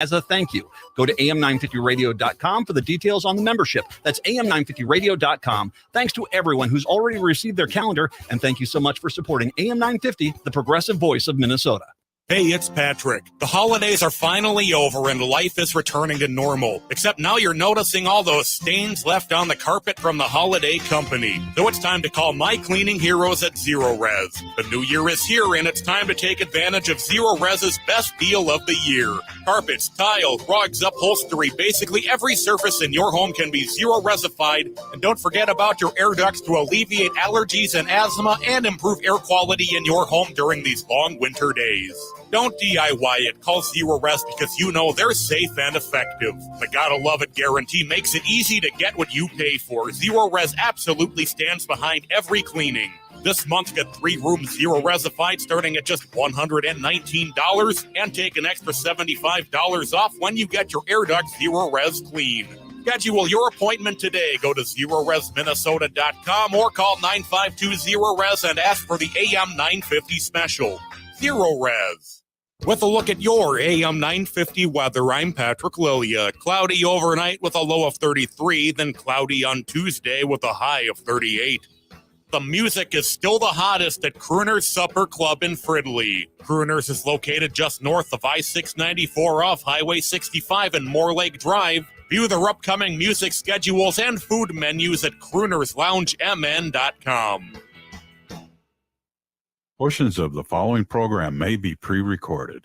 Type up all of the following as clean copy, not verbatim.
As a thank you, go to am950radio.com for the details on the membership. That's am950radio.com. Thanks to everyone who's already received their calendar, and thank you so much for supporting AM950, the progressive voice of Minnesota. Hey, it's Patrick. The holidays are finally over and life is returning to normal. Except now you're noticing all those stains left on the carpet from the holiday company. So it's time to call my cleaning heroes at Zero Res. The new year is here and it's time to take advantage of Zero Res's best deal of the year. Carpets, tile, rugs, upholstery, basically every surface in your home can be Zero Resified. And don't forget about your air ducts to alleviate allergies and asthma and improve air quality in your home during these long winter days. Don't DIY it. Call Zero Res because you know they're safe and effective. The gotta love it guarantee makes it easy to get what you pay for. Zero Res absolutely stands behind every cleaning. This month, get 3 rooms Zero Resified starting at just $119 and take an extra $75 off when you get your air duct Zero Res clean. Schedule your appointment today. Go to ZeroResMinnesota.com or call 952-ZERO-RES and ask for the AM 950 special. Zero Res. With a look at your AM 950 weather, I'm Patrick Lilia. Cloudy overnight with a low of 33, then cloudy on Tuesday with a high of 38. The music is still the hottest at Crooner's Supper Club in Fridley. Crooner's is located just north of I-694 off Highway 65 and Moore Lake Drive. View their upcoming music schedules and food menus at croonersloungemn.com. Portions of the following program may be pre-recorded.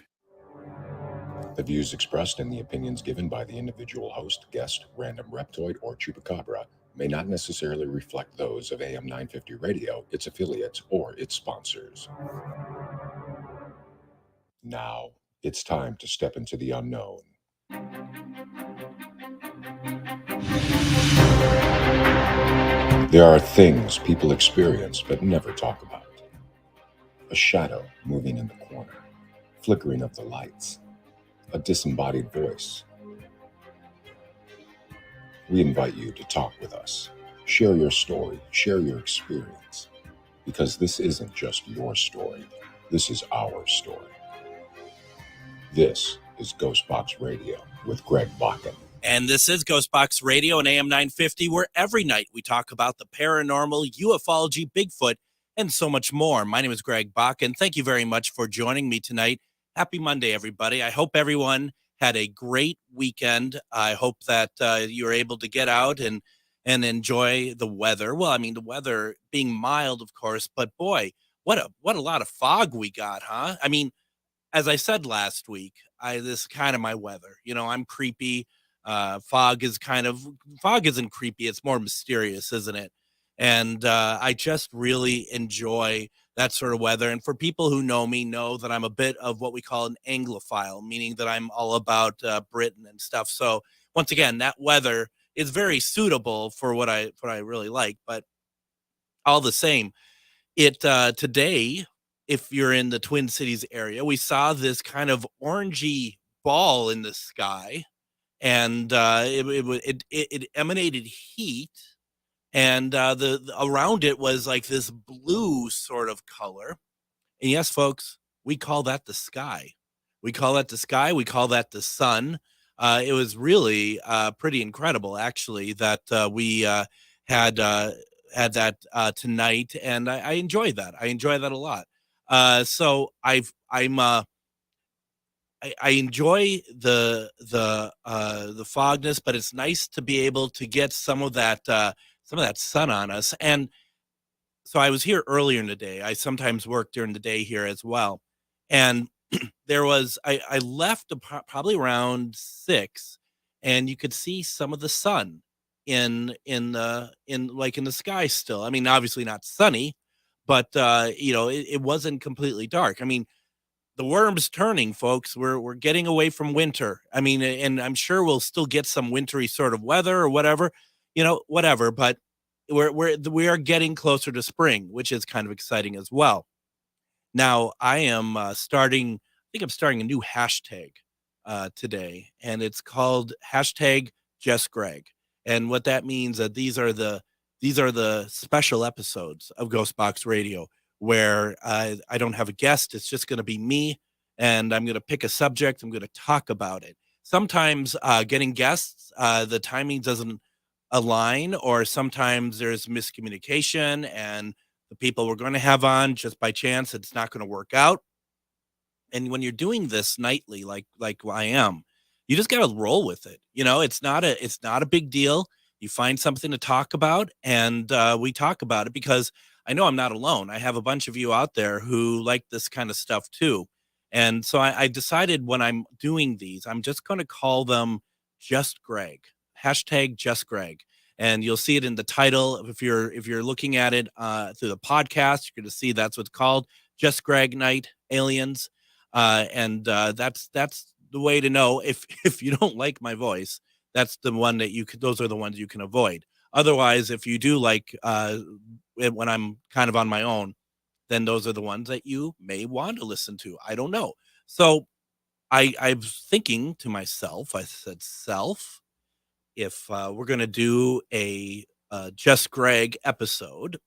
The views expressed and the opinions given by the individual host, guest, random reptoid, or chupacabra may not necessarily reflect those of AM 950 Radio, its affiliates, or its sponsors. Now, it's time to step into the unknown. There are things people experience but never talk about. A shadow moving in the corner, flickering of the lights, a disembodied voice. We invite you to talk with us. Share your story, share your experience, because this isn't just your story, this is our story. This is GhostBox Radio with Greg Bakun. And this is GhostBox Radio and AM 950, where every night we talk about the paranormal, ufology, Bigfoot, and so much more. My name is Greg Bakun. Thank you very much for joining me tonight. Happy Monday, everybody. I hope everyone had a great weekend. I hope that you were able to get out and enjoy the weather. Well, I mean, the weather being mild, of course, but boy, what a lot of fog we got, huh? I mean, as I said last week, this is kind of my weather. You know, I'm creepy. Fog isn't creepy. It's more mysterious, isn't it? And I just really enjoy that sort of weather. And for people who know me, know that I'm a bit of what we call an Anglophile, meaning that I'm all about Britain and stuff. So once again, that weather is very suitable for what I really like. But all the same, today, if you're in the Twin Cities area, we saw this kind of orangey ball in the sky, and it emanated heat. And the around it was like this blue sort of color. And yes, folks, we call that the sky. We call that the sky. We call that the sun. It was really pretty incredible, actually, that we had that tonight, and I enjoyed that. I enjoy that a lot. So I enjoy the fogness, but it's nice to be able to get some of that sun on us. And so I was here earlier in the day. I sometimes work during the day here as well. And there was, I left probably around 6, and you could see some of the sun in the sky still. I mean, obviously not sunny, but it wasn't completely dark. I mean, the worm's turning, folks. We're getting away from winter. I mean, and I'm sure we'll still get some wintry sort of weather or whatever, whatever. But we are getting closer to spring, which is kind of exciting as well. Now, I am starting a new hashtag today, and it's called hashtag JustGreg. And what that means that these are the special episodes of GhostBox Radio where I don't have a guest. It's just going to be me, and I'm going to pick a subject. I'm going to talk about it. sometimes getting guests, the timing doesn't align, or sometimes there's miscommunication and the people we're going to have on, just by chance, it's not going to work out. And when you're doing this nightly, like I am, you just got to roll with it. It's not a big deal. You find something to talk about, and we talk about it, because I know I'm not alone. I have a bunch of you out there who like this kind of stuff too. And so I decided, when I'm doing these, I'm just going to call them Just Greg, #JustGreg. And you'll see it in the title. If you're looking at it through the podcast, you're going to see that's what's called, Just Greg Night Aliens. And that's the way to know if you don't like my voice. That's the one that those are the ones you can avoid. Otherwise, if you do like when I'm kind of on my own, then those are the ones that you may want to listen to. I don't know. So I was thinking to myself, I said, self, if we're going to do a Just Greg episode,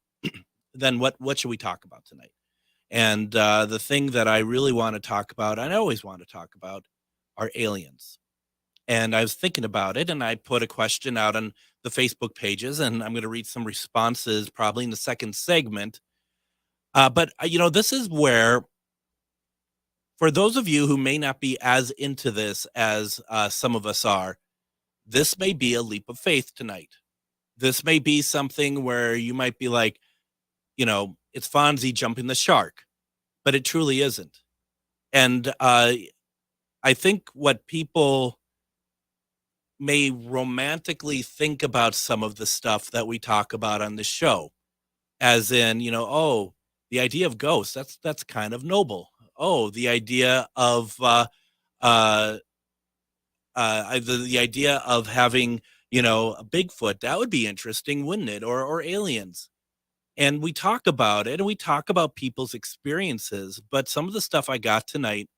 then what should we talk about tonight? And the thing that I really want to talk about, and I always want to talk about, are aliens. And I was thinking about it, and I put a question out on the Facebook pages, and I'm going to read some responses probably in the second segment. But this is where, for those of you who may not be as into this as some of us are, this may be a leap of faith tonight. This may be something where you might be like, it's Fonzie jumping the shark, but it truly isn't. And I think what people may romantically think about some of the stuff that we talk about on the show, as in, oh, the idea of ghosts, that's kind of noble. Oh, the idea of the idea of having, a Bigfoot, that would be interesting, wouldn't it? Or aliens. And we talk about it, and we talk about people's experiences, but some of the stuff I got tonight,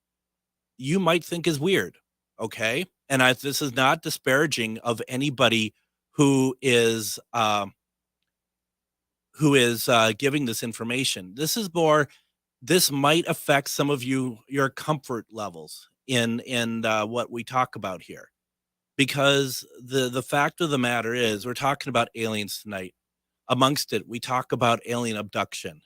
you might think is weird. Okay. And this is not disparaging of anybody who is giving this information. This might affect some of your comfort levels in what we talk about here, because the fact of the matter is, we're talking about aliens tonight. Amongst it, we talk about alien abduction.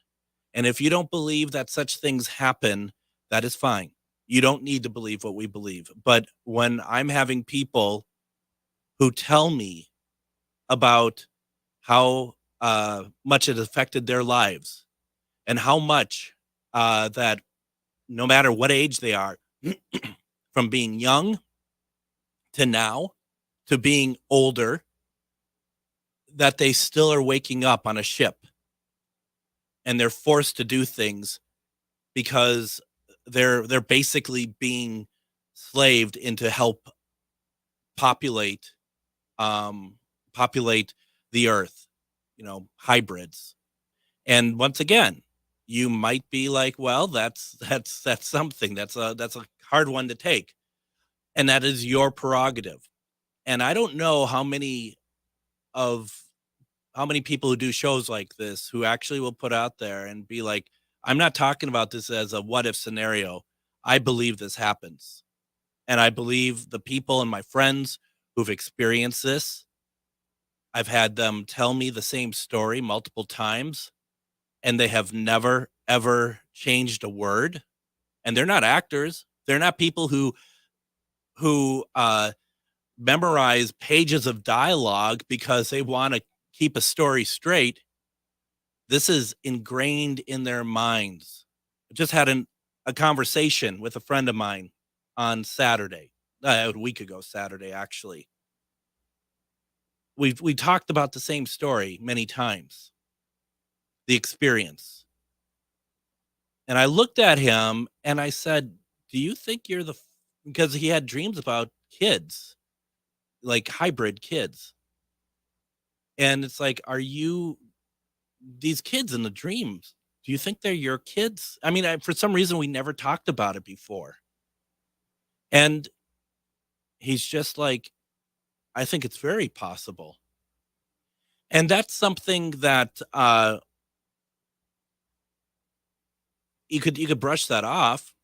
And if you don't believe that such things happen, that is fine. You don't need to believe what we believe. But when I'm having people who tell me about how much it affected their lives, and how much that no matter what age they are, from being young to now to being older, that they still are waking up on a ship, and they're forced to do things because they're basically being slaved into help populate the earth, hybrids. And once again, you might be like, well, that's something that's a hard one to take, and that is your prerogative. And I don't know how many people who do shows like this who actually will put out there and be like, I'm not talking about this as a what if scenario. I believe this happens. And I believe the people and my friends who've experienced this, I've had them tell me the same story multiple times, and they have never, ever changed a word. And they're not actors. They're not people who memorize pages of dialogue because they want to keep a story straight. This is ingrained in their minds. I just had a conversation with a friend of mine on Saturday, a week ago Saturday, actually. We talked about the same story many times, the experience. And I looked at him and I said, do you think you're because he had dreams about kids, like hybrid kids. And it's like, are you these kids in the dreams? Do you think they're your kids? I mean, for some reason, we never talked about it before. And he's just like, I think it's very possible. And that's something that you could brush that off.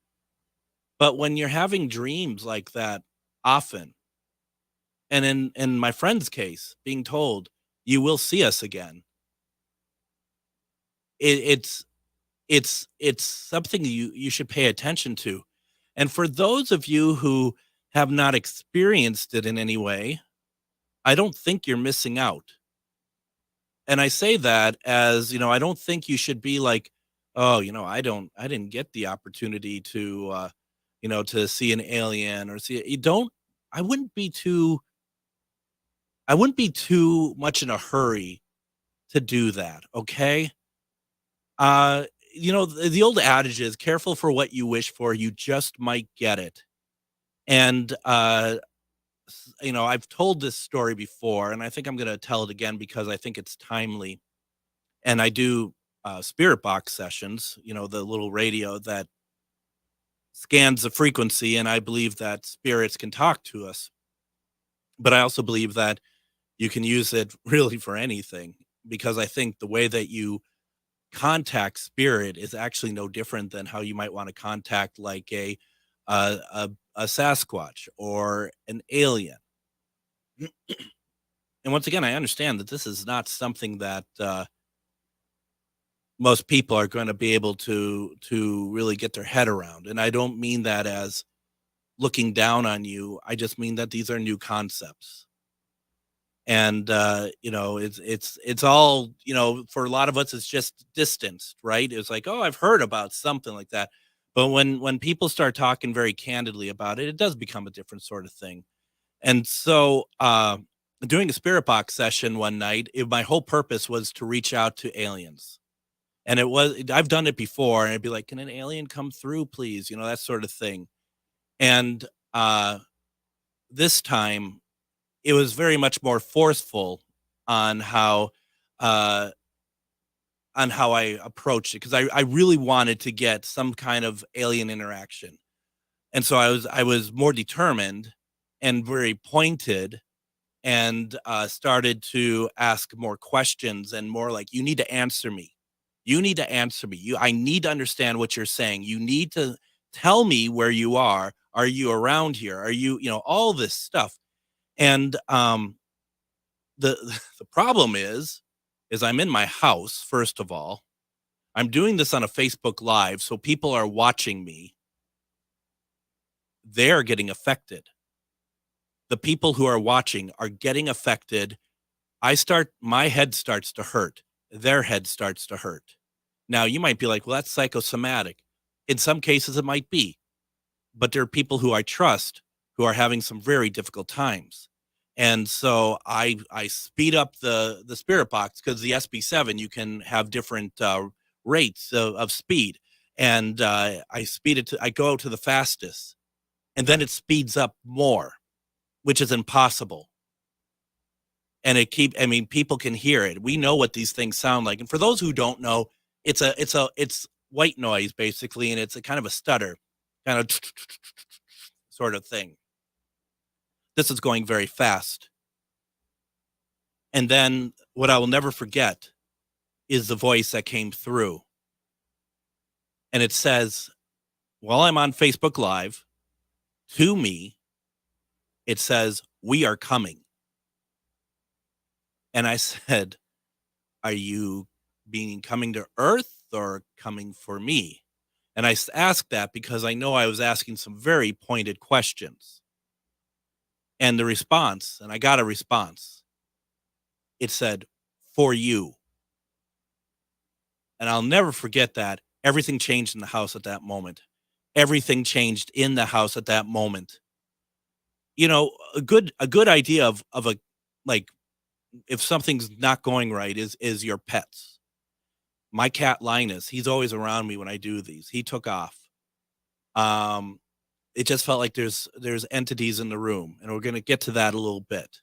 But when you're having dreams like that, often. And in my friend's case, being told, you will see us again. It's something you should pay attention to. And for those of you who have not experienced it in any way, I don't think you're missing out. And I say that as, I don't think you should be like, oh, I didn't get the opportunity to, to see an alien or see, you don't, I wouldn't be too much in a hurry to do that. Okay. The old adage is careful for what you wish for, you just might get it. And, I've told this story before, and I think I'm going to tell it again because I think it's timely. And I do spirit box sessions, the little radio that scans the frequency. And I believe that spirits can talk to us. But I also believe that you can use it really for anything, because I think the way that you contact spirit is actually no different than how you might want to contact like a Sasquatch or an alien. And once again, I understand that this is not something that most people are going to be able to really get their head around. And I don't mean that as looking down on you. I just mean that these are new concepts. And, it's all, for a lot of us, it's just distanced, right? It's like, oh, I've heard about something like that. But when people start talking very candidly about it, it does become a different sort of thing. And so doing a spirit box session one night, my whole purpose was to reach out to aliens. And I've done it before, and it'd be like, can an alien come through, please? That sort of thing. And this time, it was very much more forceful on how I approached it, because I really wanted to get some kind of alien interaction. And so I was more determined and very pointed, and started to ask more questions, and more like, you need to answer me. You need to answer me. I need to understand what you're saying. You need to tell me where you are. Are you around here? Are you, all this stuff. And the problem is I'm in my house. First of all, I'm doing this on a Facebook Live, so people are watching me. They're getting affected. The people who are watching are getting affected. My head starts to hurt. Their head starts to hurt. Now, you might be like, well, that's psychosomatic. In some cases, it might be. But there are people who I trust who are having some very difficult times. And so I speed up the spirit box, because the SB7, you can have different rates of speed. And I go to the fastest, and then it speeds up more, which is impossible. And people can hear it. We know what these things sound like. And for those who don't know, it's white noise basically, and it's a kind of a stutter, kind of sort of thing. This is going very fast. And then what I will never forget is the voice that came through. And it says, while I'm on Facebook Live, to me, it says, we are coming. And I said, are you coming to Earth or coming for me? And I asked that because I know I was asking some very pointed questions. And the response, and I got a response, it said, for you. And I'll never forget that. Everything changed in the house at that moment. Everything changed in the house at that moment. A good idea of a, like, if something's not going right is your pets. My cat Linus, he's always around me when I do these. He took off. It just felt like there's entities in the room, and we're going to get to that a little bit.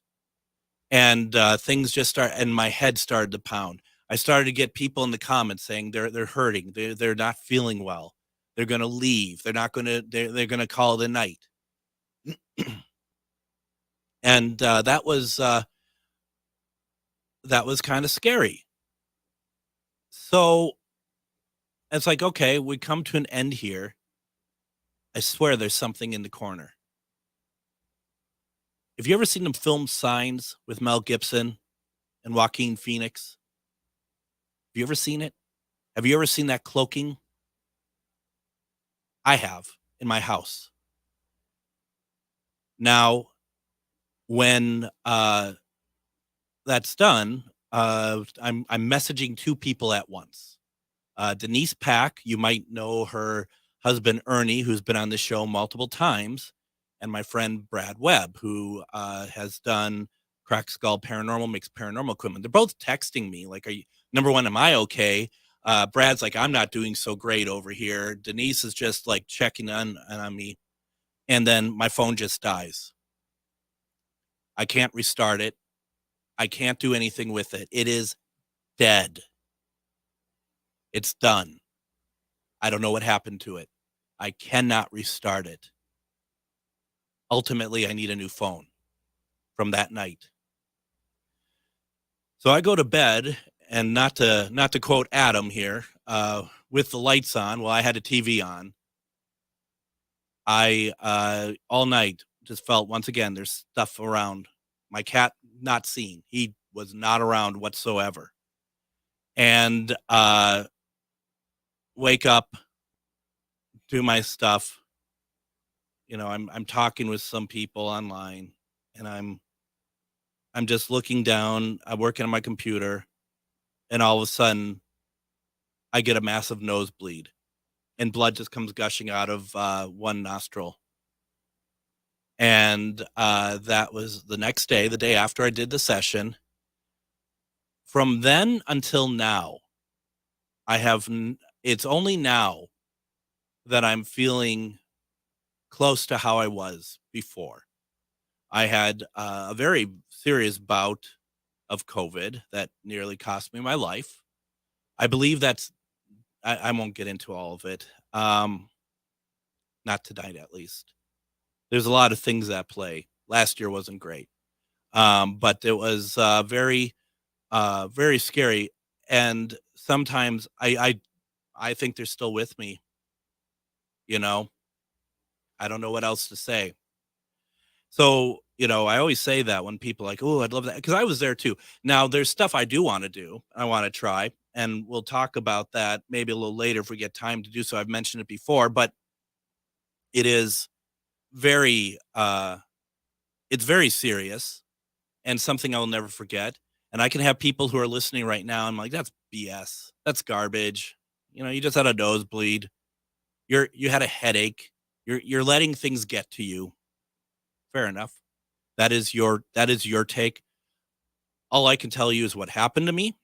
And things just and my head started to pound. I started to get people in the comments saying they're hurting, they're not feeling well, they're going to leave, they're going to call it a night. And that was kind of scary. So it's like, okay, we come to an end here. I swear there's something in the corner. Have you ever seen them film Signs with Mel Gibson and Joaquin Phoenix? Have you ever seen it? Have you ever seen that cloaking? I have, in my house. Now, when that's done, I'm messaging two people at once. Denise Pack, you might know her husband Ernie, who's been on the show multiple times, and my friend Brad Webb, who has done Crack Skull Paranormal, makes paranormal equipment. They're both texting me like, number one, am I okay? Brad's like, I'm not doing so great over here. Denise is just like checking on me. And then my phone just dies. I can't restart it. I can't do anything with it. It is dead. It's done. I don't know what happened to it. I cannot restart it. Ultimately, I need a new phone from that night. So I go to bed, and not to quote Adam here, with the lights on. Well, I had a TV on. I all night just felt, once again, there's stuff around. My cat, not seen. He was not around whatsoever. And wake up, do my stuff. You know, I'm talking with some people online, and I'm just looking down. I'm working on my computer, and all of a sudden, I get a massive nosebleed, and blood just comes gushing out of one nostril. And that was the next day, the day after I did the session. From then until now, it's only now that I'm feeling close to how I was before. I had a very serious bout of COVID that nearly cost me my life. I believe I won't get into all of it. Not tonight, at least. There's a lot of things at play. Last year wasn't great. But it was very, very scary. And sometimes I think they're still with me. You know, I don't know what else to say. So, you know, I always say that when people are like, oh, I'd love that, because I was there too. Now, there's stuff I do want to do. I want to try, and we'll talk about that maybe a little later if we get time to do so. I've mentioned it before, but it is very, it's very serious and something I will never forget. And I can have people who are listening right now. I'm like, that's BS. That's garbage. You know, you just had a nosebleed. You had a headache. You're letting things get to you. Fair enough. That is your take. All I can tell you is what happened to me.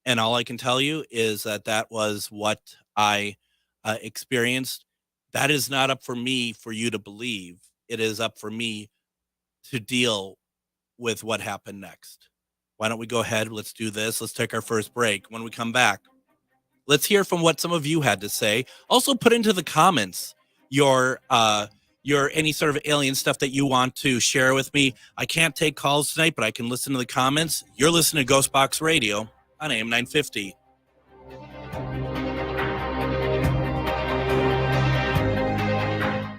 And all I can tell you is that was what I experienced. That is not up for me for you to believe. It is up for me to deal with what happened next. Why don't we go ahead? Let's do this. Let's take our first break. When we come back, let's hear from what some of you had to say. Also put into the comments your any sort of alien stuff that you want to share with me. I can't take calls tonight, but I can listen to the comments. You're listening to GhostBox Radio on AM 950.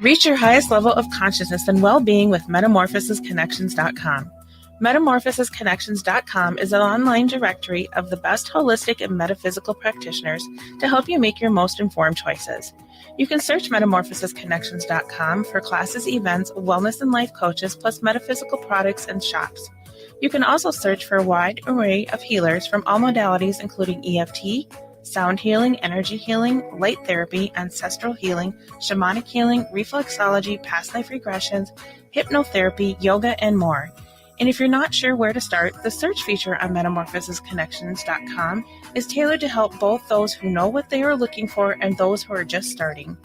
Reach your highest level of consciousness and well-being with metamorphosisconnections.com. Metamorphosisconnections.com is an online directory of the best holistic and metaphysical practitioners to help you make your most informed choices. You can search metamorphosisconnections.com for classes, events, wellness and life coaches, plus metaphysical products and shops. You can also search for a wide array of healers from all modalities, including EFT, sound healing, energy healing, light therapy, ancestral healing, shamanic healing, reflexology, past life regressions, hypnotherapy, yoga, and more. And if you're not sure where to start, the search feature on metamorphosisconnections.com is tailored to help both those who know what they are looking for and those who are just starting.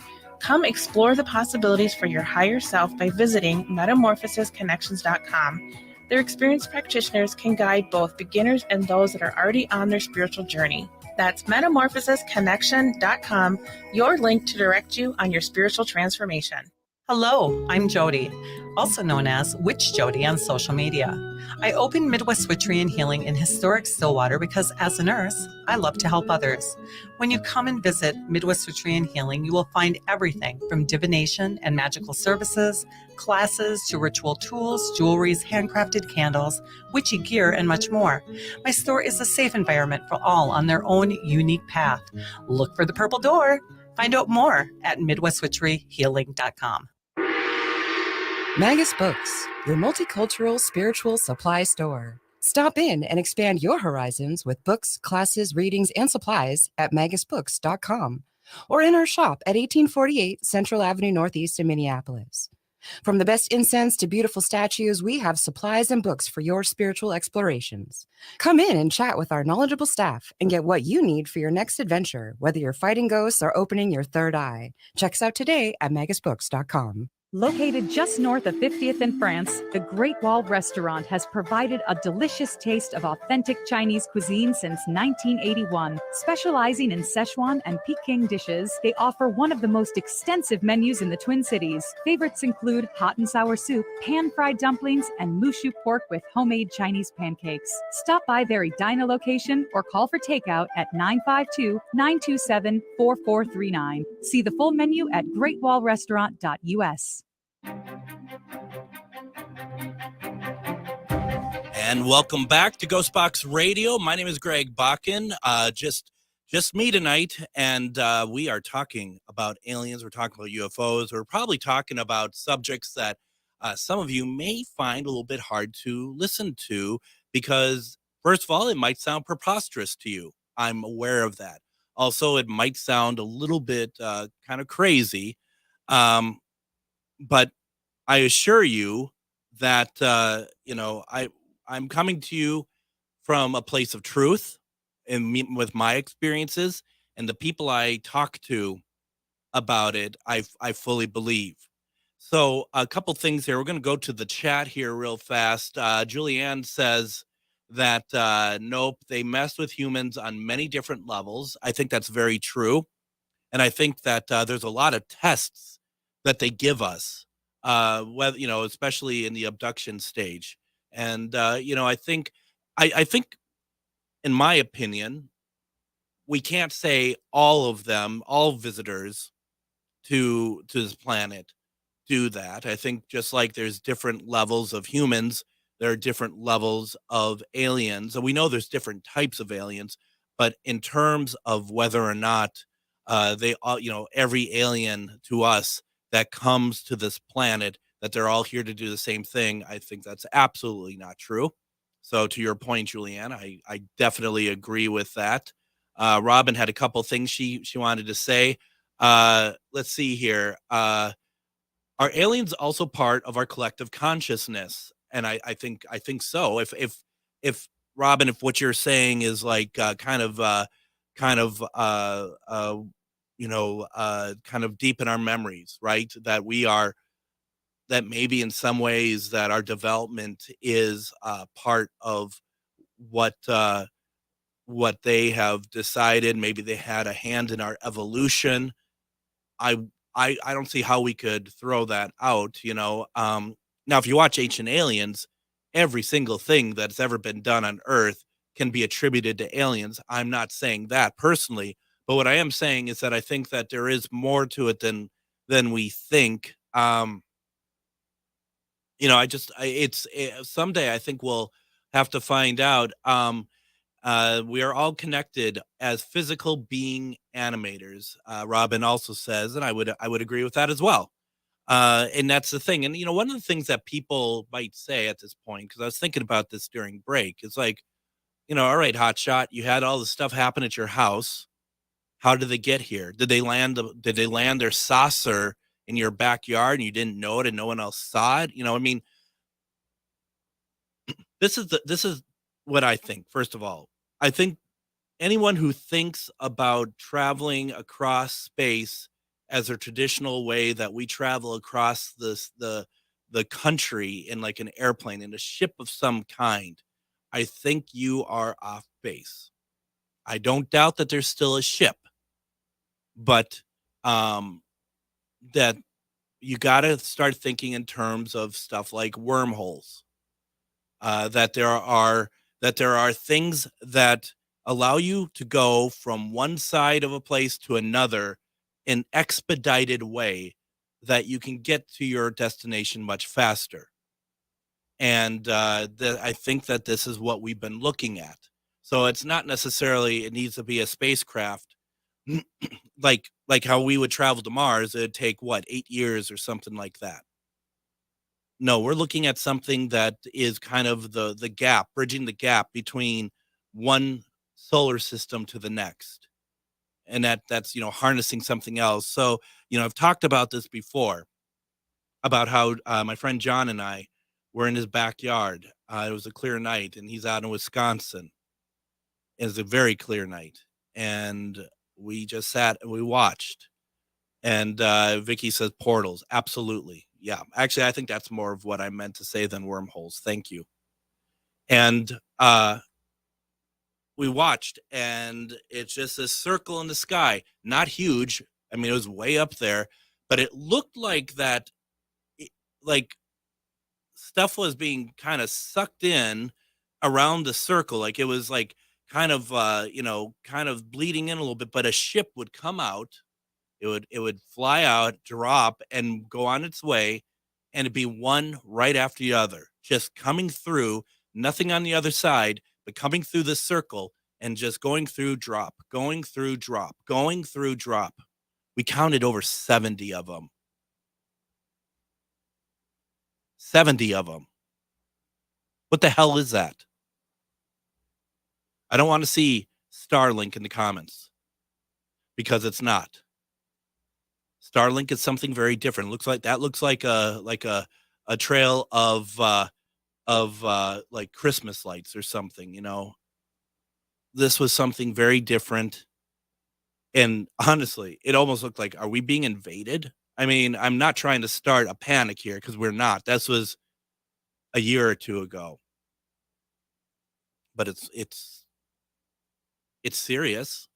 Come explore the possibilities for your higher self by visiting metamorphosisconnections.com. Their experienced practitioners can guide both beginners and those that are already on their spiritual journey. That's metamorphosisconnection.com, your link to direct you on your spiritual transformation. Hello, I'm Jody, also known as Witch Jody on social media. I opened Midwest Witchery and Healing in historic Stillwater because as a nurse, I love to help others. When you come and visit Midwest Witchery and Healing, you will find everything from divination and magical services, classes to ritual tools, jewelries, handcrafted candles, witchy gear, and much more. My store is a safe environment for all on their own unique path. Look for the purple door. Find out more at MidwestWitcheryHealing.com. Magus Books, your multicultural spiritual supply store. Stop in and expand your horizons with books, classes, readings, and supplies at magusbooks.com or in our shop at 1848 Central Avenue Northeast in Minneapolis. From the best incense to beautiful statues, we have supplies and books for your spiritual explorations. Come in and chat with our knowledgeable staff and get what you need for your next adventure, whether you're fighting ghosts or opening your third eye. Check us out today at magusbooks.com. Located just north of 50th in France, the Great Wall Restaurant has provided a delicious taste of authentic Chinese cuisine since 1981. Specializing in Szechuan and Peking dishes, they offer one of the most extensive menus in the Twin Cities. Favorites include hot and sour soup, pan-fried dumplings, and mushu pork with homemade Chinese pancakes. Stop by their Edina location or call for takeout at 952-927-4439. See the full menu at greatwallrestaurant.us. And welcome back to GhostBox Radio. My name is Greg Bakun. Just me tonight, and we are talking about aliens. We're talking about UFOs. We're probably talking about subjects that some of you may find a little bit hard to listen to because, first of all, it might sound preposterous to you. I'm aware of that. Also, it might sound a little bit kind of crazy, but I assure you that, I'm coming to you from a place of truth and with my experiences and the people I talk to about it, I fully believe. So a couple things here. We're going to go to the chat here real fast. Julianne says that, nope, they mess with humans on many different levels. I think that's very true. And I think that there's a lot of tests that they give us. Whether especially in the abduction stage, and I think in my opinion, we can't say all visitors to this planet do that. I think just like there's different levels of humans, there are different levels of aliens, and we know there's different types of aliens. But in terms of whether or not they all, every alien to us that comes to this planet, that they're all here to do the same thing, I think that's absolutely not true. So to your point, Julianne, I definitely agree with that. Robin had a couple things she wanted to say. Let's see here. Are aliens also part of our collective consciousness? And I think so. If Robin, if what you're saying is like kind of deep in our memories, right? That maybe in some ways that our development is part of what they have decided. Maybe they had a hand in our evolution. I don't see how we could throw that out, Now, if you watch Ancient Aliens, every single thing that's ever been done on Earth can be attributed to aliens. I'm not saying that personally, but what I am saying is that I think that there is more to it than we think. Someday I think we'll have to find out. We are all connected as physical being animators. Robin also says, and I would agree with that as well. And that's the thing. And, one of the things that people might say at this point, because I was thinking about this during break, is like, all right, hotshot, you had all this stuff happen at your house. How did they get here? Did they land their saucer in your backyard and you didn't know it and no one else saw it? This is what I think. First of all, I think anyone who thinks about traveling across space as a traditional way that we travel across the country in like an airplane, in a ship of some kind, I think you are off base. I don't doubt that there's still a ship, but that you got to start thinking in terms of stuff like wormholes. That there are things that allow you to go from one side of a place to another in expedited way, that you can get to your destination much faster. And I think that this is what we've been looking at. So it's not necessarily it needs to be a spacecraft like how we would travel to Mars. It'd take 8 years or something like that. No, we're looking at something that is kind of the gap, bridging the gap between one solar system to the next. And that's harnessing something else. So, I've talked about this before, about how my friend John and I were in his backyard. It was a clear night, and he's out in Wisconsin. It was a very clear night. And we just sat and we watched. And Vicky says portals. Absolutely. Yeah. Actually, I think that's more of what I meant to say than wormholes. Thank you. And we watched, and it's just a circle in the sky. Not huge. I mean, it was way up there, but it looked like that, like stuff was being kind of sucked in around the circle. Like it was like kind of, kind of bleeding in a little bit, but a ship would come out. It would fly out, drop, and go on its way, and it'd be one right after the other, just coming through, nothing on the other side, but coming through the circle and just going through, drop, going through, drop, going through, drop. We counted over 70 of them. 70 of them. What the hell is that? I don't want to see Starlink in the comments, because it's not. Starlink is something very different. Looks like a trail of like Christmas lights or something, This was something very different. And honestly, it almost looked like, are we being invaded? I mean, I'm not trying to start a panic here, because we're not. This was a year or two ago. But it's serious.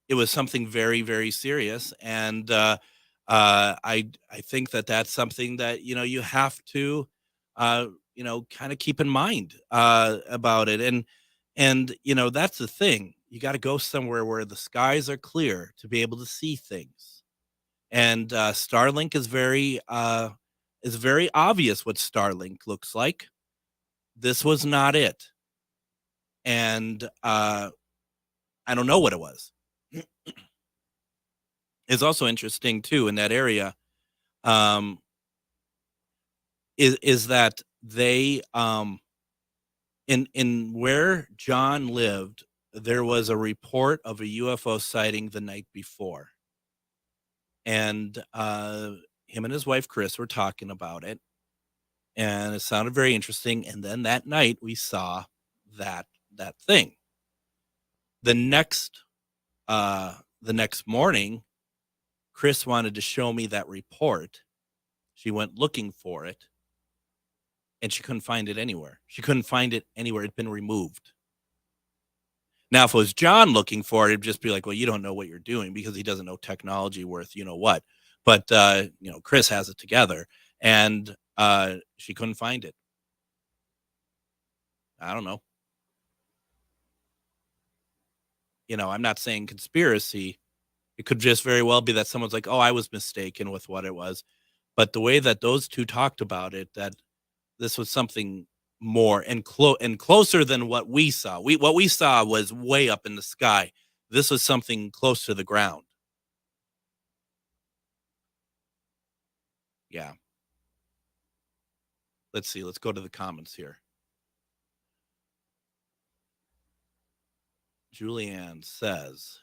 It was something very, very serious. And I think that that's something that, you have to, kind of keep in mind about it. And, that's the thing. You got to go somewhere where the skies are clear to be able to see things. And Starlink is very obvious what Starlink looks like. This was not it. And I don't know what it was. It's also interesting too in that area, is that they in where John lived, there was a report of a UFO sighting the night before, and him and his wife Chris were talking about it, and it sounded very interesting. And then that night we saw that thing. The next morning, Chris wanted to show me that report. She went looking for it, and she couldn't find it anywhere. It'd been removed. Now, if it was John looking for it, it'd just be like, well, you don't know what you're doing, because he doesn't know technology worth what. But, Chris has it together, and she couldn't find it. I don't know. I'm not saying conspiracy. It could just very well be that someone's like, oh, I was mistaken with what it was. But the way that those two talked about it, that this was something more and closer than what we saw. What we saw was way up in the sky. This was something close to the ground. Yeah. Let's see. Let's go to the comments here. Julianne says,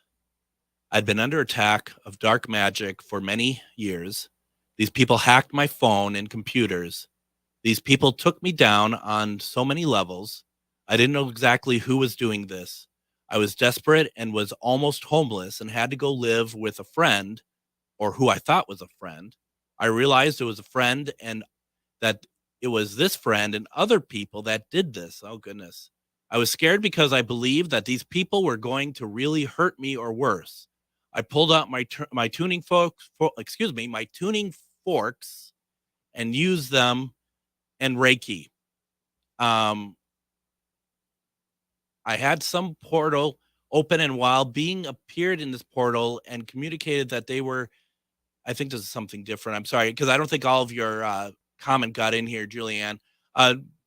I'd been under attack of dark magic for many years. These people hacked my phone and computers. These people took me down on so many levels. I didn't know exactly who was doing this. I was desperate and was almost homeless and had to go live with a friend, or who I thought was a friend. I realized it was a friend, and that it was this friend and other people that did this. Oh, goodness. I was scared because I believed that these people were going to really hurt me or worse. I pulled out my tuning forks and use them and Reiki. I had some portal open, and while being appeared in this portal and communicated that they were, I think this is something different. I'm sorry, because I don't think all of your comment got in here, Julianne.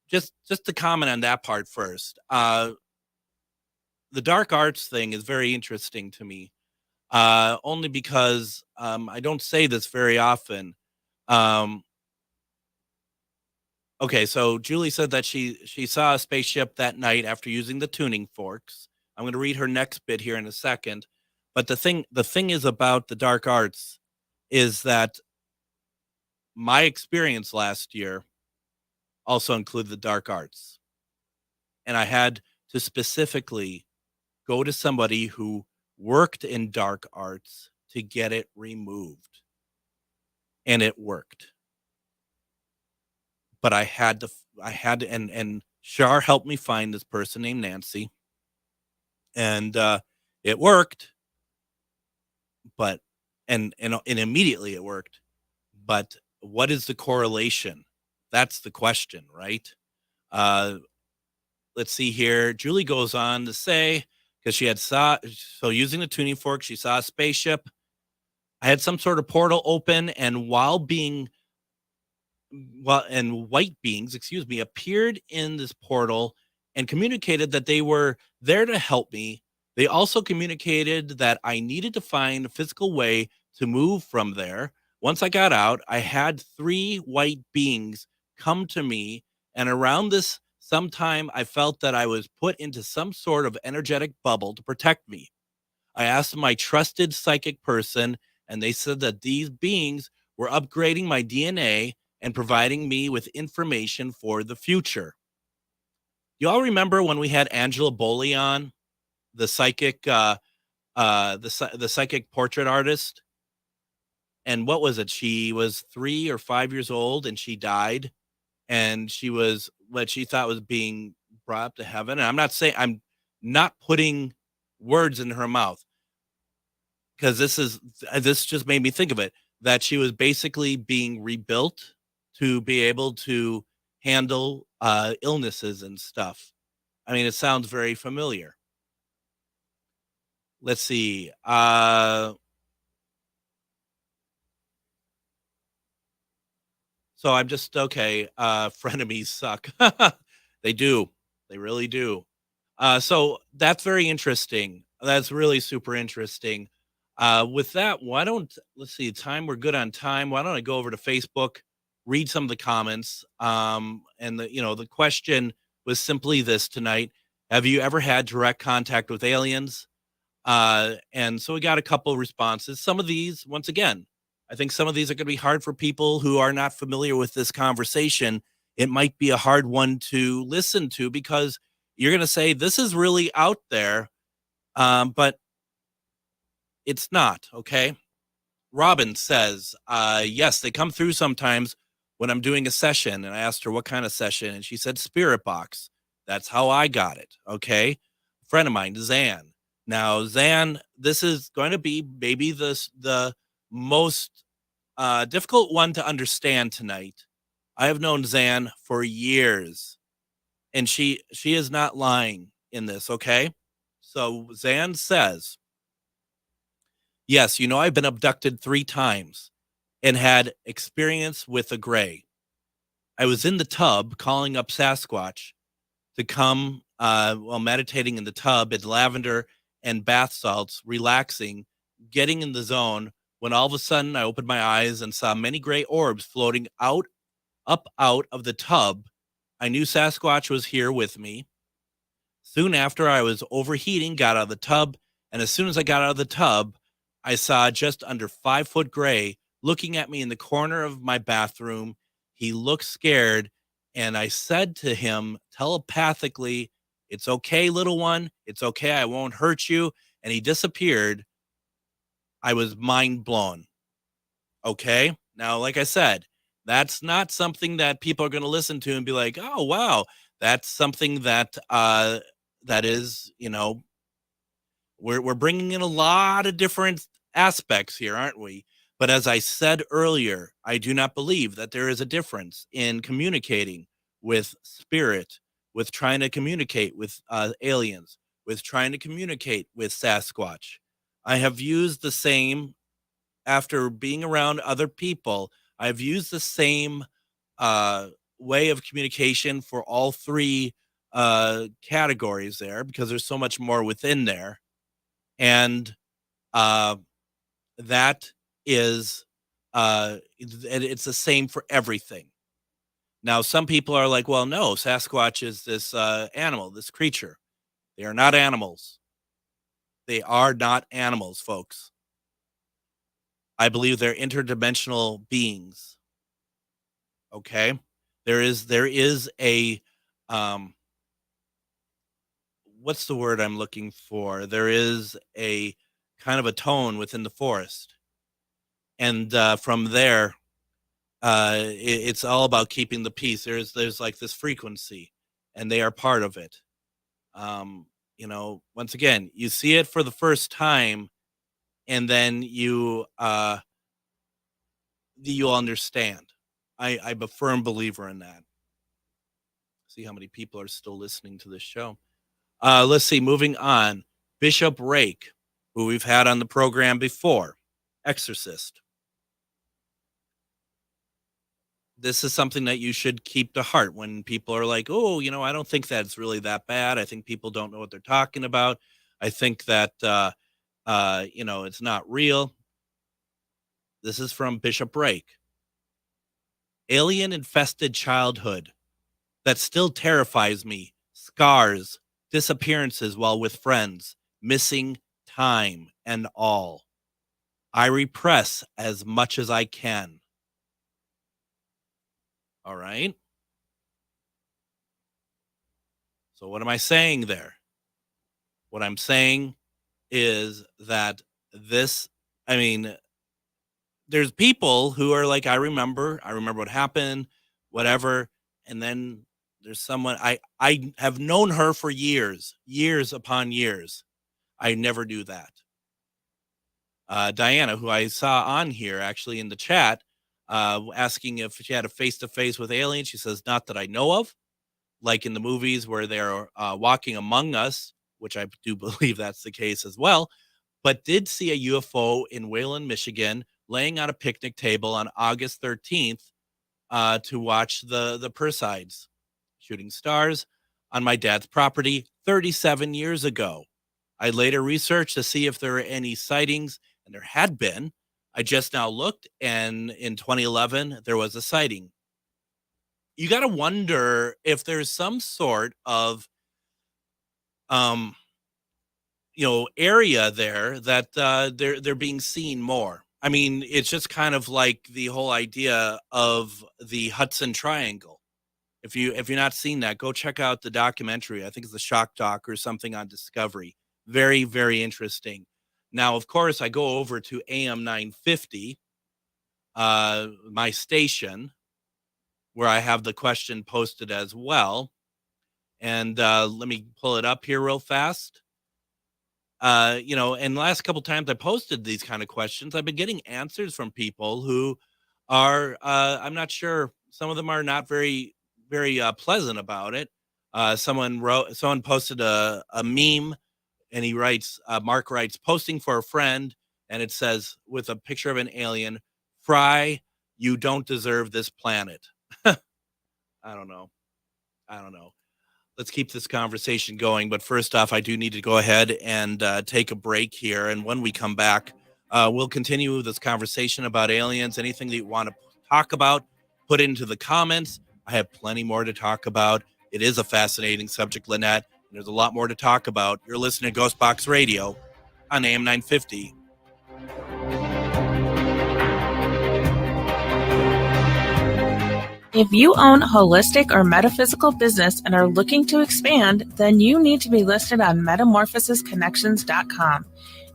Just to comment on that part first. The dark arts thing is very interesting to me, only because I don't say this very often. Okay, so Julie said that she saw a spaceship that night after using the tuning forks. I'm going to read her next bit here in a second. But the thing is about the dark arts is that my experience last year also included the dark arts. And I had to specifically go to somebody who worked in dark arts to get it removed. And it worked. But I had to, and Shar helped me find this person named Nancy. And it worked. But, and immediately it worked. But what is the correlation? That's the question, right? Let's see here. Julie goes on to say, because she had so using the tuning fork, she saw a spaceship. I had some sort of portal open, and white beings, appeared in this portal and communicated that they were there to help me. They also communicated that I needed to find a physical way to move from there. Once I got out, I had 3 white beings come to me, and around this sometime I felt that I was put into some sort of energetic bubble to protect me. I asked my trusted psychic person, and they said that these beings were upgrading my DNA and providing me with information for the future. You all remember when we had Angela Boley on, the psychic, the psychic portrait artist? And what was it? She was 3 or 5 years old, and she died. And she was what she thought was being brought up to heaven. And I'm not putting words in her mouth, because this just made me think of it, that she was basically being rebuilt to be able to handle illnesses and stuff. I mean, it sounds very familiar. Let's see. So I'm just, okay, frenemies suck. They do. They really do. So that's very interesting. That's really super interesting. With that, let's see, we're good on time. Why don't I go over to Facebook, read some of the comments. And the question was simply this tonight: have you ever had direct contact with aliens? And so we got a couple of responses. Some of these, once again, I think some of these are going to be hard for people who are not familiar with this conversation. It might be a hard one to listen to, because you're going to say, this is really out there, but it's not, okay? Robin says, yes, they come through sometimes when I'm doing a session. And I asked her what kind of session, and she said spirit box. That's how I got it, okay? A friend of mine, Zan. Now, Zan, this is going to be maybe the most difficult one to understand tonight. I have known Zan for years, and she is not lying in this, okay? So Zan says, yes, I've been abducted 3 times and had experience with a gray. I was in the tub calling up Sasquatch to come while meditating in the tub in lavender and bath salts, relaxing, getting in the zone, when all of a sudden I opened my eyes and saw many gray orbs floating up out of the tub. I knew Sasquatch was here with me. Soon after, I was overheating, got out of the tub, and as soon as I got out of the tub, I saw just under 5-foot gray looking at me in the corner of my bathroom. He looked scared, and I said to him telepathically, "It's okay, little one. It's okay. I won't hurt you." And he disappeared. I was mind blown. Okay. Now, like I said, that's not something that people are going to listen to and be like, "Oh, wow." That's something that, that is, we're bringing in a lot of different aspects here, aren't we? But as I said earlier, I do not believe that there is a difference in communicating with spirit, with trying to communicate with aliens, with trying to communicate with Sasquatch. I have used the same, after being around other people, I've used the same way of communication for all three categories there, because there's so much more within there. And that is, it's the same for everything. Now, some people are like, well, no, Sasquatch is this animal, this creature. They are not animals. They are not animals, folks. I believe they're interdimensional beings. Okay? There is a, what's the word I'm looking for? There is a kind of a tone within the forest. And from there, it's all about keeping the peace. There's like this frequency, and they are part of it. Once again, you see it for the first time, and then you'll understand. I'm a firm believer in that. See how many people are still listening to this show. Let's see, moving on. Bishop Rake, who we've had on the program before, exorcist. This is something that you should keep to heart when people are like, oh, I don't think that's really that bad. I think people don't know what they're talking about. I think that, it's not real. This is from Bishop Rake. Alien-infested childhood that still terrifies me. Scars, disappearances while with friends, missing time, and all. I repress as much as I can. All right. So what am I saying there? What I'm saying is that there's people who are like, I remember what happened, whatever. And then there's someone, I have known her for years upon years. I never do that. Diana, who I saw on here actually in the chat, asking if she had a face-to-face with aliens. She says, not that I know of, like in the movies where they're walking among us, which I do believe that's the case as well, but did see a UFO in Wayland, Michigan, laying on a picnic table on August 13th to watch the Perseids shooting stars on my dad's property 37 years ago. I later researched to see if there were any sightings, and there had been. I just now looked, and in 2011, there was a sighting. You got to wonder if there's some sort of, area there that they're being seen more. I mean, it's just kind of like the whole idea of the Hudson Triangle. If you've not seen that, go check out the documentary. I think it's the Shock Doc or something on Discovery. Very, very interesting. Now, of course, I go over to AM 950, my station, where I have the question posted as well. And let me pull it up here real fast. And the last couple times I posted these kind of questions, I've been getting answers from people who are, I'm not sure, some of them are not very, very pleasant about it. Someone posted a meme. And he writes, Mark writes, posting for a friend, and it says, with a picture of an alien, Fry, you don't deserve this planet. I don't know. Let's keep this conversation going. But first off, I do need to go ahead and take a break here. And when we come back, we'll continue this conversation about aliens. Anything that you want to talk about, put it into the comments. I have plenty more to talk about. It is a fascinating subject, Lynette. There's a lot more to talk about. You're listening to GhostBox Radio on AM 950. If you own a holistic or metaphysical business and are looking to expand, then you need to be listed on metamorphosisconnections.com.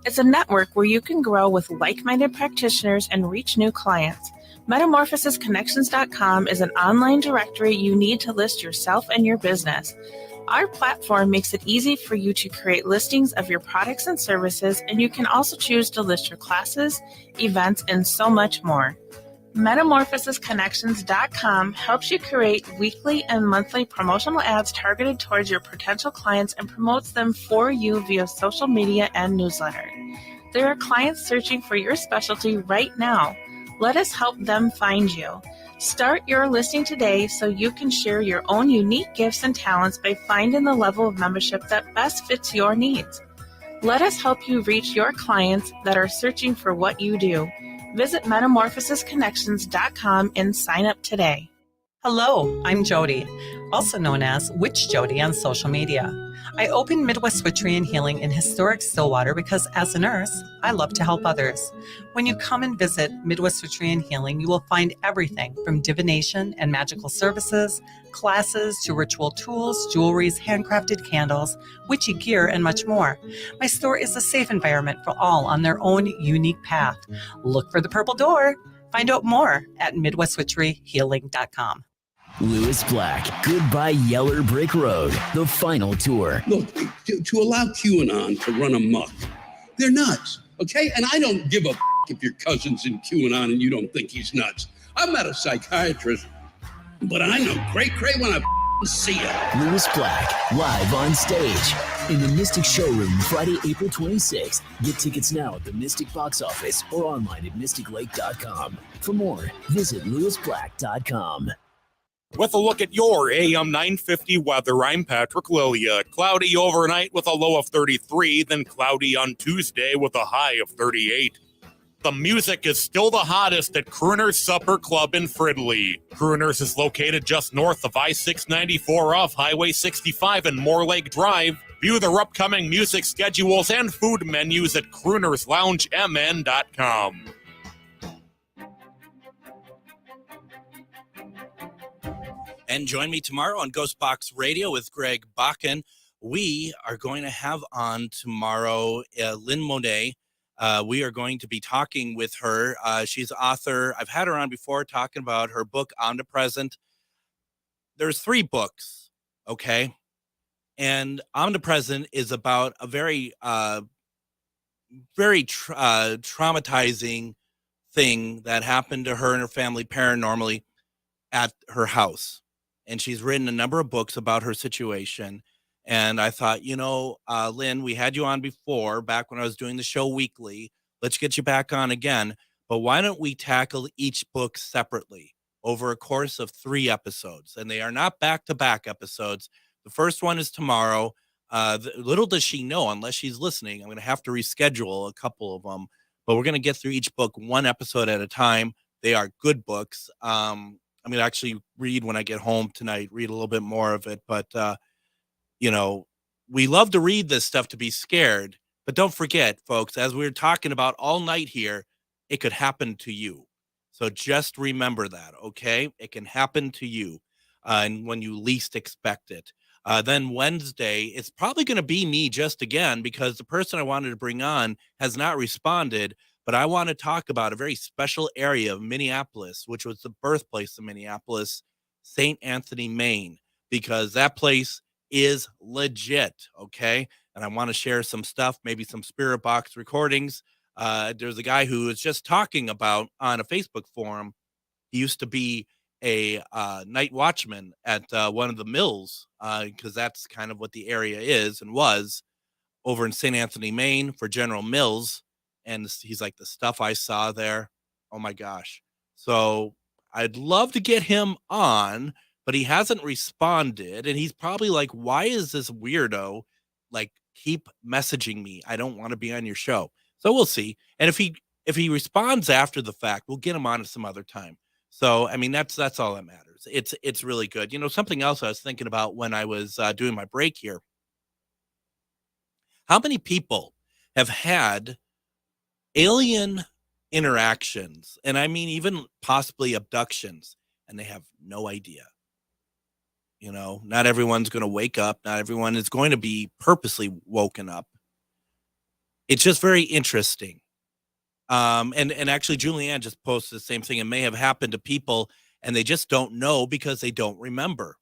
It's a network where you can grow with like-minded practitioners and reach new clients. Metamorphosisconnections.com is an online directory you need to list yourself and your business. Our platform makes it easy for you to create listings of your products and services, and you can also choose to list your classes, events, and so much more. MetamorphosisConnections.com helps you create weekly and monthly promotional ads targeted towards your potential clients and promotes them for you via social media and newsletter. There are clients searching for your specialty right now. Let us help them find you. Start your listing today so you can share your own unique gifts and talents by finding the level of membership that best fits your needs. Let us help you reach your clients that are searching for what you do. Visit MetamorphosisConnections.com and sign up today. Hello, I'm Jody, also known as Witch Jody on social media. I opened Midwest Witchery and Healing in historic Stillwater because as a nurse, I love to help others. When you come and visit Midwest Witchery and Healing, you will find everything from divination and magical services, classes to ritual tools, jewelries, handcrafted candles, witchy gear, and much more. My store is a safe environment for all on their own unique path. Look for the purple door. Find out more at MidwestWitcheryHealing.com. Lewis Black, Goodbye Yeller Brick Road, the final tour. Look, to allow QAnon to run amok, they're nuts, okay? And I don't give a if your cousin's in QAnon and you don't think he's nuts. I'm not a psychiatrist, but I know cray when I see it. Lewis Black, live on stage in the Mystic Showroom, Friday, April 26th. Get tickets now at the Mystic box office or online at mysticlake.com. For more, visit lewisblack.com. With a look at your AM 950 weather, I'm Patrick Lilia. Cloudy overnight with a low of 33, then cloudy on Tuesday with a high of 38. The music is still the hottest at Crooner's Supper Club in Fridley. Crooner's is located just north of I-694 off Highway 65 and Moore Lake Drive. View their upcoming music schedules and food menus at croonersloungemn.com. And join me tomorrow on GhostBox Radio with Greg Bakun. We are going to have on tomorrow Lynn Monet. We are going to be talking with her. She's an author. I've had her on before talking about her book, Omnipresent. There's 3 books, okay? And Omnipresent is about a very traumatizing thing that happened to her and her family paranormally at her house. And she's written a number of books about her situation. And I thought, Lynn, we had you on before, back when I was doing the show weekly. Let's get you back on again. But why don't we tackle each book separately over a course of 3 episodes? And they are not back-to-back episodes. The first one is tomorrow. Little does she know, unless she's listening, I'm going to have to reschedule a couple of them. But we're going to get through each book 1 episode at a time. They are good books. I'm going to actually read when I get home tonight, read a little bit more of it. But, we love to read this stuff to be scared. But don't forget, folks, as we're talking about all night here, it could happen to you. So just remember that, okay? It can happen to you and when you least expect it. Then Wednesday, it's probably going to be me just again because the person I wanted to bring on has not responded. But I want to talk about a very special area of Minneapolis, which was the birthplace of Minneapolis, St. Anthony, Maine, because that place is legit, okay? And I want to share some stuff, maybe some Spirit Box recordings. There's a guy who was just talking about on a Facebook forum. He used to be a night watchman at one of the mills, because that's kind of what the area is and was over in St. Anthony, Maine for General Mills. And he's like, the stuff I saw there, oh my gosh. So I'd love to get him on, but he hasn't responded. And he's probably like, why is this weirdo like keep messaging me? I don't want to be on your show. So we'll see. And if he responds after the fact, we'll get him on at some other time. So, I mean, that's all that matters. It's really good. Something else I was thinking about when I was doing my break here. How many people have had alien interactions, and I mean even possibly abductions, and they have no idea? Not everyone's going to wake up. Not everyone is going to be purposely woken up. It's just very interesting. And actually Julianne just posted the same thing. It may have happened to people and they just don't know because they don't remember.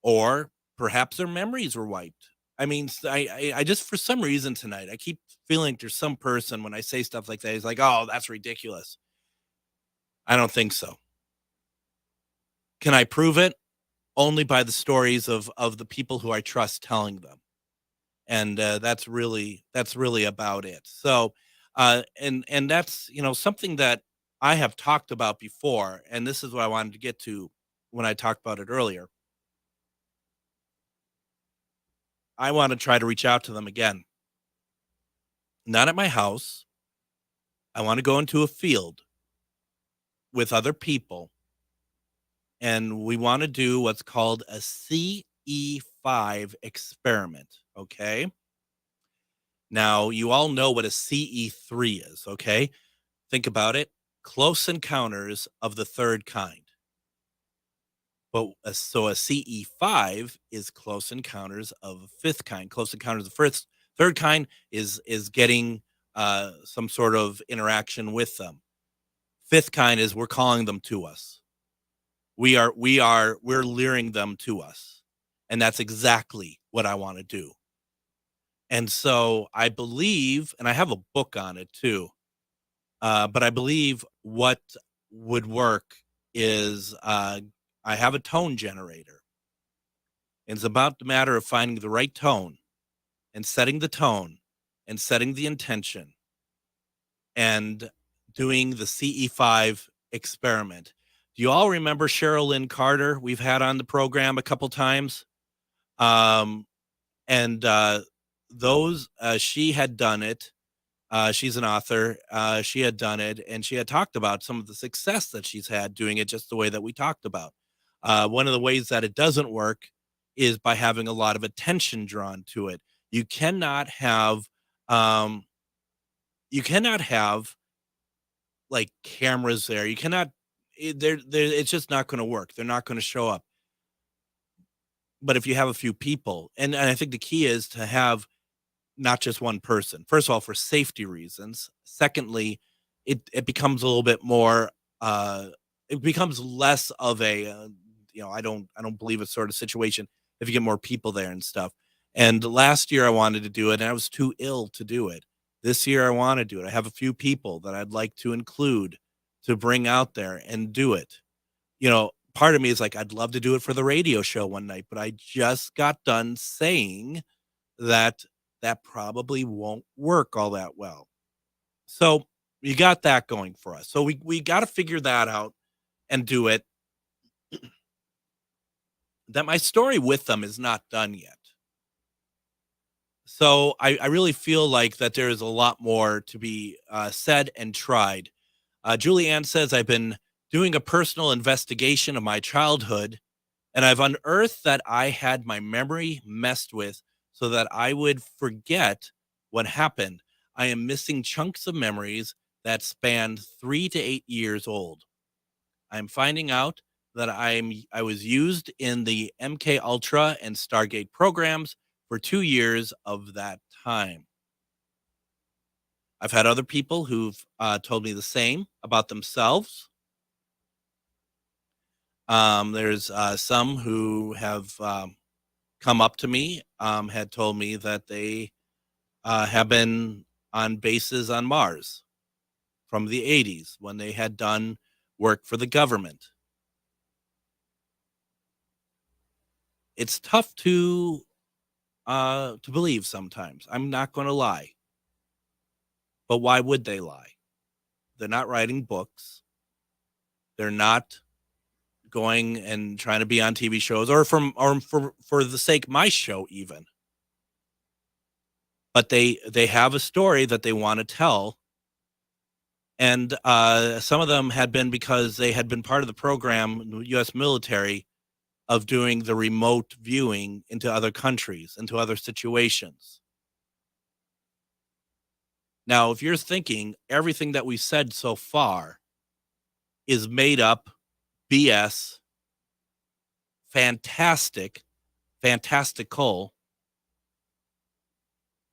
Or perhaps their memories were wiped. I mean, I just, for some reason tonight, I keep feeling there's some person when I say stuff like that, he's like, oh, that's ridiculous. I don't think so. Can I prove it? Only by the stories of the people who I trust telling them. And that's really about it. So, and that's, something that I have talked about before. And this is what I wanted to get to when I talked about it earlier. I want to try to reach out to them again. Not at my house. I want to go into a field with other people. And we want to do what's called a CE5 experiment. Okay. Now, you all know what a CE3 is. Okay. Think about it. Close encounters of the third kind. But so a CE5 is close encounters of a fifth kind. Close encounters of the third kind is getting some sort of interaction with them. Fifth kind is we're calling them to us. We're luring them to us. And that's exactly what I want to do. And so I believe, and I have a book on it too, but I believe what would work is I have a tone generator. It's about the matter of finding the right tone and setting the tone and setting the intention and doing the CE5 experiment. Do you all remember Cheryl Lynn Carter? We've had on the program a couple times. She had done it. She's an author. She had done it, and she had talked about some of the success that she's had doing it just the way that we talked about. One of the ways that it doesn't work is by having a lot of attention drawn to it. You cannot have like cameras there. You cannot, it's just not going to work. They're not going to show up. But if you have a few people, and I think the key is to have not just one person. First of all, for safety reasons. Secondly, it becomes a little bit more, it becomes less of a, I don't believe it's sort of situation if you get more people there and stuff. And last year I wanted to do it and I was too ill to do it. This year I want to do it. I have a few people that I'd like to include to bring out there and do it. Part of me is like, I'd love to do it for the radio show one night, but I just got done saying that probably won't work all that well. So you got that going for us. So we got to figure that out and do it. That my story with them is not done yet. So I really feel like that there is a lot more to be said and tried. Julie Ann says, I've been doing a personal investigation of my childhood, and I've unearthed that I had my memory messed with so that I would forget what happened. I am missing chunks of memories that span 3 to 8 years old. I'm finding out that I was used in the MK Ultra and Stargate programs for 2 years of that time. I've had other people who've told me the same about themselves. There's some who have come up to me, had told me that they have been on bases on Mars from the 80s when they had done work for the government. It's tough to believe sometimes. I'm not going to lie. But why would they lie? They're not writing books. They're not going and trying to be on TV shows or for the sake of my show even. But they have a story that they want to tell. And some of them had been because they had been part of the program, the U.S. military, of doing the remote viewing into other countries, into other situations. Now, if you're thinking everything that we said so far is made up, BS, fantastical,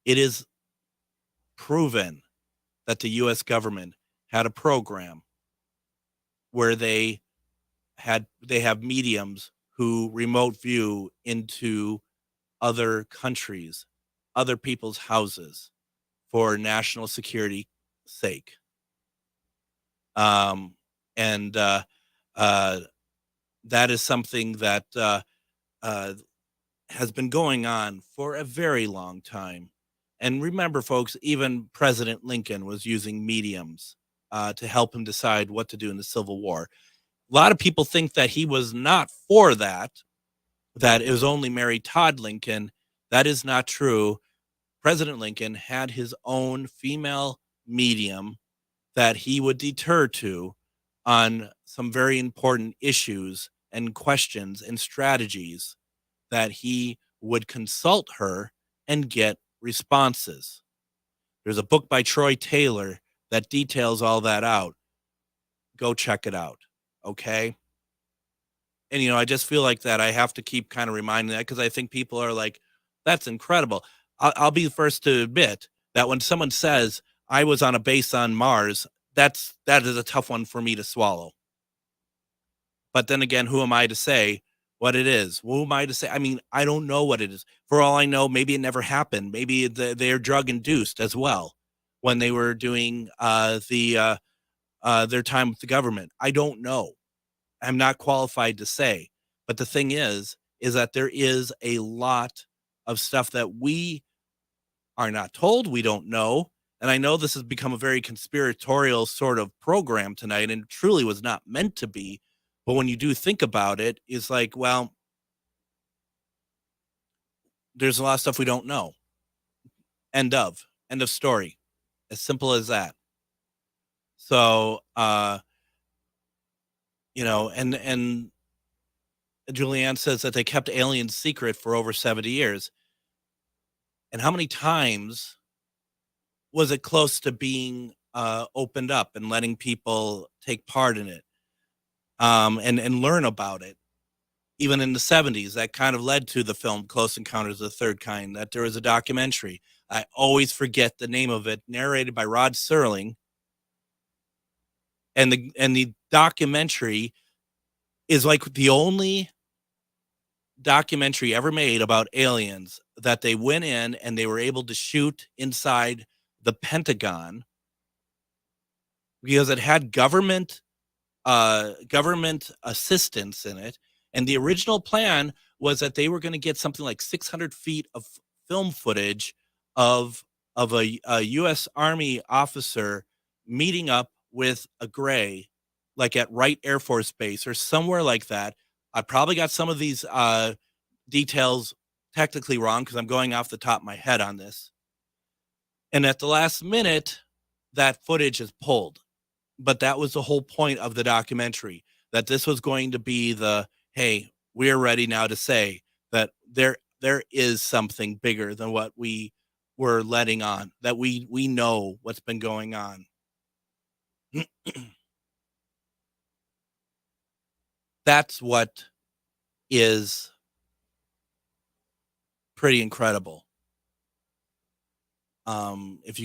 it is proven that the U.S. government had a program where they have mediums who remote view into other countries, other people's houses for national security sake. And that is something that has been going on for a very long time. And remember, folks, even President Lincoln was using mediums to help him decide what to do in the Civil War. A lot of people think that he was not for that it was only Mary Todd Lincoln. That is not true. President Lincoln had his own female medium that he would deter to on some very important issues and questions and strategies that he would consult her and get responses. There's a book by Troy Taylor that details all that out. Go check it out. Okay. And, I just feel like that I have to keep kind of reminding that, because I think people are like, that's incredible. I'll be the first to admit that when someone says I was on a base on Mars, that is a tough one for me to swallow. But then again, who am I to say what it is? Who am I to say? I mean, I don't know what it is. For all I know, maybe it never happened. Maybe they're drug induced as well when they were doing their time with the government. I don't know. I'm not qualified to say. But the thing is that there is a lot of stuff that we are not told, we don't know. And I know this has become a very conspiratorial sort of program tonight, and it truly was not meant to be. But when you do think about it, it's like, well, there's a lot of stuff we don't know. End of story. As simple as that. So, and Julianne says that they kept aliens secret for over 70 years. And how many times was it close to being opened up and letting people take part in it and learn about it? Even in the 70s, that kind of led to the film Close Encounters of the Third Kind, that there was a documentary. I always forget the name of it, narrated by Rod Serling. And the documentary is like the only documentary ever made about aliens that they went in and they were able to shoot inside the Pentagon, because it had government assistance in it. And the original plan was that they were going to get something like 600 feet of film footage of a U.S. Army officer meeting up with a Gray, like at Wright Air Force Base or somewhere like that. I probably got some of these details technically wrong because I'm going off the top of my head on this. And at the last minute, that footage is pulled. But that was the whole point of the documentary, that this was going to be the, hey, we're ready now to say that there is something bigger than what we were letting on, that we know what's been going on. That's what is pretty incredible. If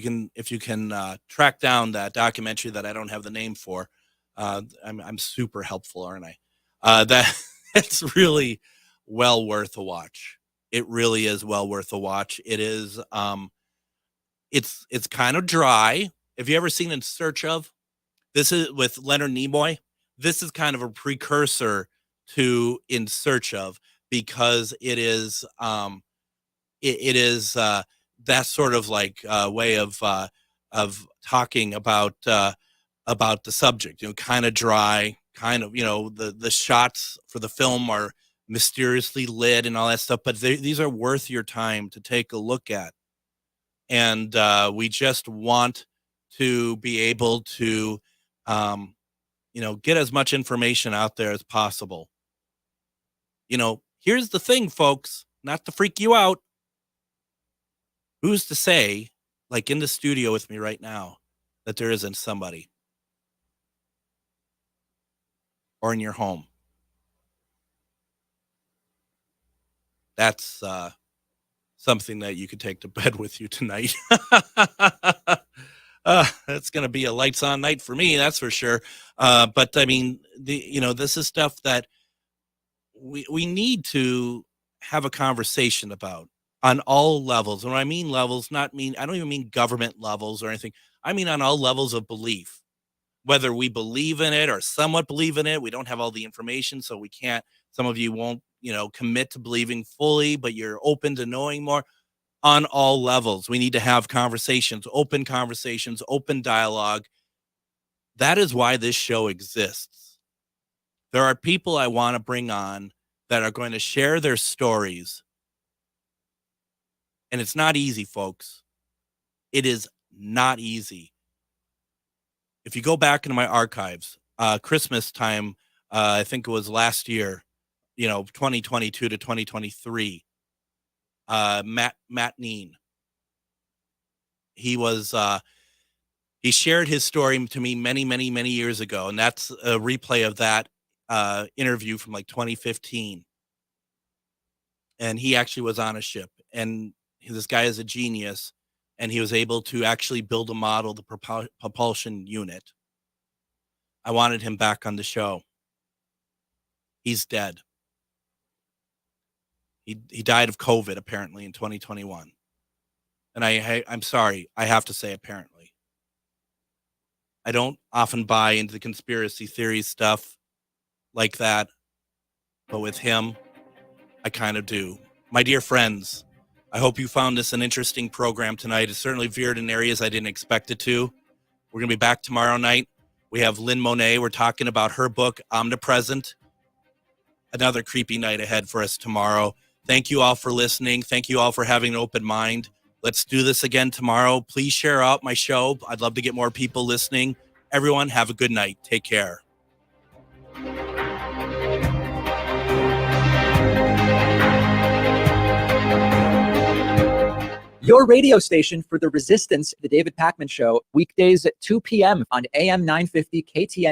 you can track down that documentary that I don't have the name for, I'm super helpful, aren't I? That's really well worth a watch. It really is well worth a watch. It is. It's kind of dry. Have you ever seen In Search Of? This is with Leonard Nimoy. This is kind of a precursor to In Search Of, because it is that sort of like way of talking about the subject. Kind of dry, kind of, the shots for the film are mysteriously lit and all that stuff, but these are worth your time to take a look at. And we just want to be able to get as much information out there as possible. Here's the thing, folks, not to freak you out. Who's to say, like in the studio with me right now, that there isn't somebody? Or in your home? That's something that you could take to bed with you tonight. It's going to be a lights on night for me, that's for sure. But I mean, this is stuff that we need to have a conversation about on all levels. And when I mean levels, I don't even mean government levels or anything. I mean on all levels of belief, whether we believe in it or somewhat believe in it. We don't have all the information, so we can't. Some of you won't, commit to believing fully, but you're open to knowing more. On all levels, we need to have conversations, open dialogue. That is why this show exists. There are people I want to bring on that are going to share their stories. And it's not easy, folks. It is not easy. If you go back into my archives, Christmas time, I think it was last year, 2022 to 2023, Matt Neen. He was, he shared his story to me many, many, many years ago. And that's a replay of that interview from like 2015. And he actually was on a ship, and this guy is a genius, and he was able to actually build a model, the propulsion unit. I wanted him back on the show. He's dead. He died of COVID apparently in 2021. And I'm sorry, I have to say apparently. I don't often buy into the conspiracy theory stuff like that, but with him, I kind of do. My dear friends, I hope you found this an interesting program tonight. It certainly veered in areas I didn't expect it to. We're going to be back tomorrow night. We have Lynn Monet. We're talking about her book, Omnipresent. Another creepy night ahead for us tomorrow. Thank you all for listening. Thank you all for having an open mind. Let's do this again tomorrow. Please share out my show. I'd love to get more people listening. Everyone, have a good night. Take care. Your radio station for the resistance, the David Pakman Show, weekdays at 2 p.m. on AM 950 KTN.